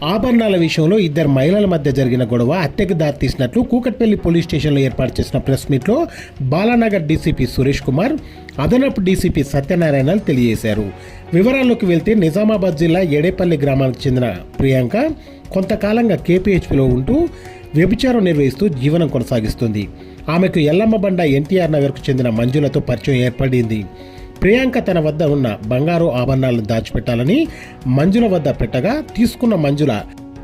ఆభరణాల విషయంలో ఇద్దరు మహిళల మధ్య జరిగిన గొడవ హత్యకు దారితీసినట్లు కూకట్పల్లి పోలీస్ స్టేషన్లో ఏర్పాటు చేసిన ప్రెస్ మీట్లో బాలానగర్ డీసీపీ సురేష్ కుమార్, అదనపు డీసీపీ సత్యనారాయణలు తెలియజేశారు. వివరాల్లోకి వెళ్తే నిజామాబాద్ జిల్లా ఎడేపల్లి గ్రామానికి చెందిన ప్రియాంక కొంతకాలంగా కేపీహెచ్పీలో ఉంటూ వ్యభిచారం నిర్వహిస్తూ జీవనం కొనసాగిస్తుంది. ఆమెకు ఎల్లమ్మ బండ ఎన్టీఆర్ నగర్కు చెందిన మంజులతో పరిచయం ఏర్పడింది. ప్రియాంక తన వద్ద ఉన్న బంగారు ఆభరణాలను దాచిపెట్టాలని మంజుల వద్ద పెట్టగా తీసుకున్న మంజుల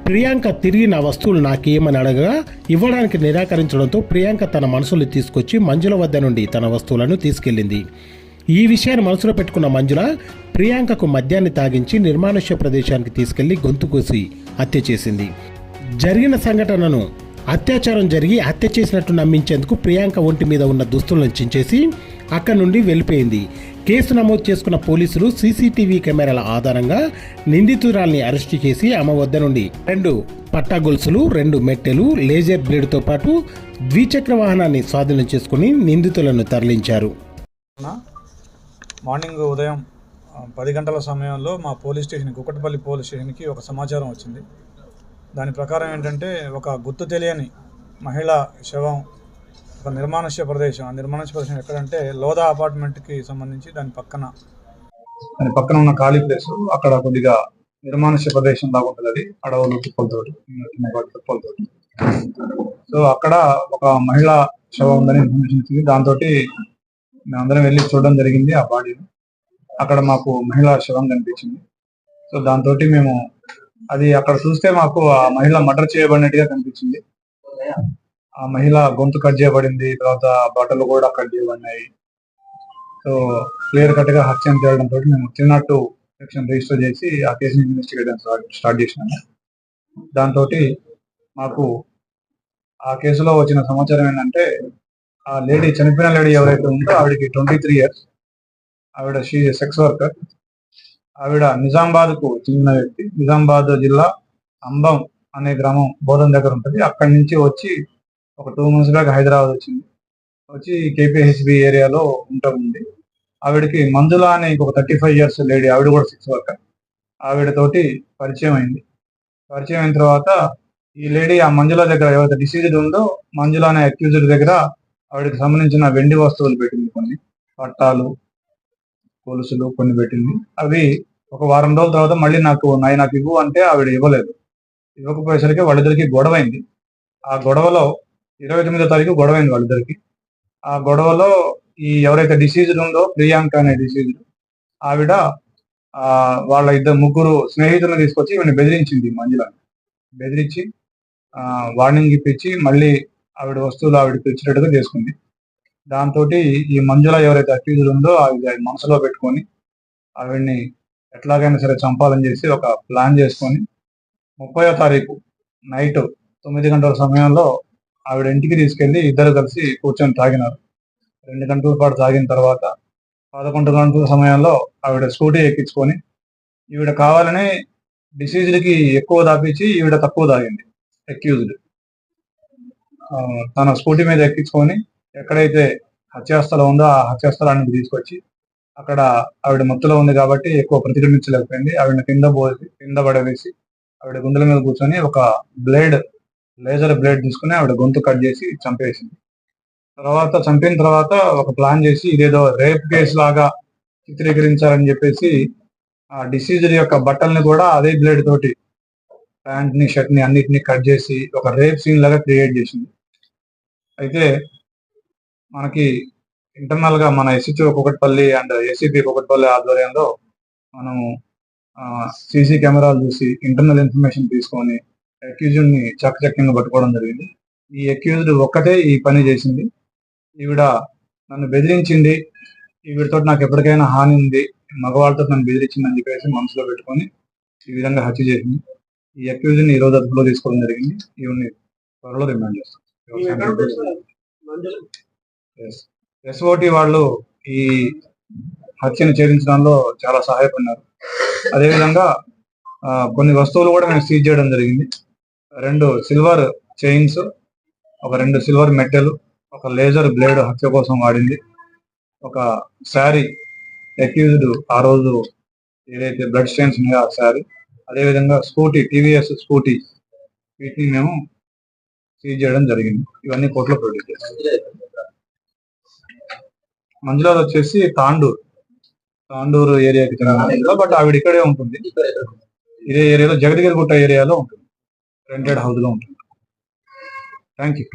ప్రియాంక తిరిగి నా వస్తువులు నాకేమని అడగగా ఇవ్వడానికి నిరాకరించడంతో ప్రియాంక తన మనసులు తీసుకొచ్చి మంజుల వద్ద నుండి తన వస్తువులను తీసుకెళ్లింది. ఈ విషయాన్ని మనసులో పెట్టుకున్న మంజుల ప్రియాంకకు మద్యాన్ని తాగించి నిర్మానుష్య ప్రదేశానికి తీసుకెళ్లి గొంతు కోసి హత్య చేసింది. జరిగిన సంఘటనను అత్యాచారం జరిగి హత్య చేసినట్టు నమ్మించేందుకు ప్రియాంక ఒంటి మీద ఉన్న దుస్తులను చించేసి అక్కడి నుండి వెళ్ళిపోయింది. కేసు నమోదు చేసుకున్న పోలీసులు సీసీటీవీ కెమెరాల ఆధారంగా నిందితురాల్ని అరెస్టు చేసి ఆమె వద్ద నుండి 2 పట్టా గొలుసులు, 2 మెట్టెలు, లేజర్ బ్లేడ్తో పాటు ద్విచక్ర వాహనాన్ని స్వాధీనం చేసుకుని నిందితులను తరలించారు. మార్నింగ్ ఉదయం 10 గంటల సమయంలో మా పోలీస్ స్టేషన్ కుకట్పల్లి పోలీస్ స్టేషన్కి ఒక సమాచారం వచ్చింది. దాని ప్రకారం ఏంటంటే ఒక గుర్తు తెలియని మహిళ శవం ఒక నిర్మానుష్య ప్రదేశం. ఆ నిర్మానుష్య ప్రదేశం ఎక్కడంటే లోదా అపార్ట్మెంట్కి సంబంధించి దాని పక్కన ఉన్న ఖాళీ ప్లేస్. అక్కడ కొద్దిగా నిర్మానుష్య ప్రదేశం లాగా ఉంటుంది. అది అడవులు, తుప్పలతోటి. సో అక్కడ ఒక మహిళ శవం ఉందని ఇన్ఫర్మేషన్ ఇచ్చింది. దాంతో మేమందరం వెళ్ళి చూడడం జరిగింది. ఆ బాడీని అక్కడ మాకు మహిళ శవం కనిపించింది. సో దాంతో మేము అది అక్కడ చూస్తే మాకు ఆ మహిళ మర్డర్ చేయబడినట్టుగా కనిపించింది. ఆ మహిళ గొంతు కట్ చేయబడింది, తర్వాత బట్టలు కూడా కట్ చేయబడినాయి. సో క్లియర్ కట్ గా హత్యం చేయడంతో మేము చిన్నట్టు సెక్షన్ రిజిస్టర్ చేసి ఆ కేసుని ఇన్వెస్టిగేషన్ స్టార్ట్ చేసినాము. దాంతో మాకు ఆ కేసులో వచ్చిన సమాచారం ఏంటంటే ఆ లేడీ, చనిపోయిన లేడీ ఎవరైతే ఉందో ఆవిడకి 23 years. ఆవిడ సెక్స్ వర్కర్. ఆవిడ నిజామాబాద్కు చెందిన వ్యక్తి. నిజామాబాద్ జిల్లా అంబం అనే గ్రామం బోధన దగ్గర ఉంటుంది. అక్కడి నుంచి వచ్చి ఒక 2 months బ్యాక్ హైదరాబాద్ వచ్చింది. వచ్చి కేపీహెచ్బి ఏరియాలో ఉంటుంది. ఆవిడకి మంజుల అనే ఇంకొక 35 years లేడీ, ఆవిడ కూడా సెక్స్ వర్కర్. ఆవిడతోటి పరిచయం అయింది. పరిచయం అయిన తర్వాత ఈ లేడీ ఆ మంజుల దగ్గర ఎవరైతే డిసీజ్డ్ ఉందో మంజుల అనే అక్యూజ్డ్ దగ్గర ఆవిడకి సంబంధించిన వెండి వస్తువులు పెట్టింది. కొన్ని పట్టాలు, గొలుసులు కొన్ని పెట్టింది. అవి ఒక వారం రోజుల తర్వాత మళ్ళీ నాకు ఇవ్వు అంటే ఆవిడ ఇవ్వలేదు. ఇవ్వకపోయేసరికి వాళ్ళిద్దరికి గొడవైంది. ఆ గొడవలో 29వ తారీఖు గొడవైంది వాళ్ళిద్దరికి. ఆ గొడవలో ఈ ఎవరైతే డిసీజ్డ్ ఉందో ప్రియాంక అనే డిసీజ్డ్ ఆవిడ వాళ్ళ ముగ్గురు స్నేహితులను తీసుకొచ్చి ఈవిని బెదిరించింది. మంజులని బెదిరించి వార్నింగ్ ఇప్పించి మళ్ళీ ఆవిడ వస్తువులు ఆవిడకి ఇచ్చినట్టుగా చేసుకుంది. దాంతో ఈ మంజుల ఎవరైతే అక్యూజ్డ్ ఉందో ఆవిడ మనసులో పెట్టుకొని ఆవిడ్ని ఎట్లాగైనా సరే చంపాలని చేసి ఒక ప్లాన్ చేసుకొని 30వ తారీఖు నైట్ 9 గంటల సమయంలో ఆవిడ ఇంటికి తీసుకెళ్లి ఇద్దరు కలిసి కూర్చొని తాగినారు. 2 గంటల పాటు తాగిన తర్వాత 11 గంటల సమయంలో ఆవిడ స్కూటీ ఎక్కించుకొని ఈవిడ కావాలని డిసీజ్డ్కి ఎక్కువ తాపించి ఈవిడ తక్కువ తాగింది. అక్యూజ్డ్ తన స్కూటీ మీద ఎక్కించుకొని ఎక్కడైతే హత్యాస్థలం ఉందో ఆ హత్యాస్థలానికి తీసుకొచ్చి అక్కడ ఆవిడ మత్తులో ఉంది కాబట్టి ఎక్కువ ప్రతిఘటించలేకపోయింది. ఆవిడ కింద పడవేసి ఆవిడ గుండెల మీద కూర్చొని ఒక లేజర్ బ్లేడ్ తీసుకుని ఆవిడ గొంతు కట్ చేసి చంపేసింది. చంపిన తర్వాత ఒక ప్లాన్ చేసి ఇదేదో రేప్ కేసు లాగా చిత్రీకరించాలని చెప్పేసి ఆ డిసీజ్డ్ యొక్క బట్టల్ని కూడా అదే బ్లేడ్ తోటి ప్యాంట్ ని, షర్ట్ ని అన్నిటిని కట్ చేసి ఒక రేప్ సీన్ లాగా క్రియేట్ చేసింది. అయితే మనకి ఇంటర్నల్ గా మన SHO Kukatpally and ACP Kukatpally ఆధ్వర్యంలో మనము సీసీ కెమెరాలు చూసి ఇంటర్నల్ ఇన్ఫర్మేషన్ తీసుకొని అక్యూజ్డ్ ని చక్కచక్యంగా పట్టుకోవడం జరిగింది. ఈ అక్యూజ్డ్ ఒక్కటే ఈ పని చేసింది. ఈవిడ నన్ను బెదిరించింది, ఈవిడతో నాకు ఎప్పటికైనా హాని ఉంది, మగవాళ్ళతో నన్ను బెదిరించింది అని చెప్పేసి మనసులో పెట్టుకొని ఈ విధంగా హత్య చేసింది. ఈ అక్యూజ్డ్ ని ఈ రోజు అదుపులో తీసుకోవడం జరిగింది. ఈవిడ్ని త్వరలో రిమాండ్ చేస్తాం. ఎస్ఓటి వాళ్ళు ఈ హత్యను ఛేదించడంలో చాలా సహాయపడినారు. అదేవిధంగా కొన్ని వస్తువులు కూడా మేము సీజ్ చేయడం జరిగింది. 2 సిల్వర్ చైన్స్, ఒక 2 సిల్వర్ మెట్టెలు, ఒక లేజర్ బ్లేడ్ హత్య కోసం వాడింది, ఒక శారీ, అక్యూజ్డ్ ఆ రోజు ఏదైతే బ్లడ్ స్టెయిన్స్ ఉన్నాయో ఆ శారీ, అదేవిధంగా స్కూటీ, టీవీఎస్ స్కూటీ, వీటిని మేము సీజ్ చేయడం జరిగింది. ఇవన్నీ కోర్టులో ప్రొడ్యూస్ చేస్తాం. మంజులాది వచ్చేసి తాండూరు ఏరియాకి చెందిన, బట్ ఆవిడ ఇక్కడే ఉంటుంది. ఇదే ఏరియాలో జగద్గిరి గుట్ట ఏరియాలో ఉంటుంది, రెంటెడ్ హౌస్ లో ఉంటుంది. Thank you.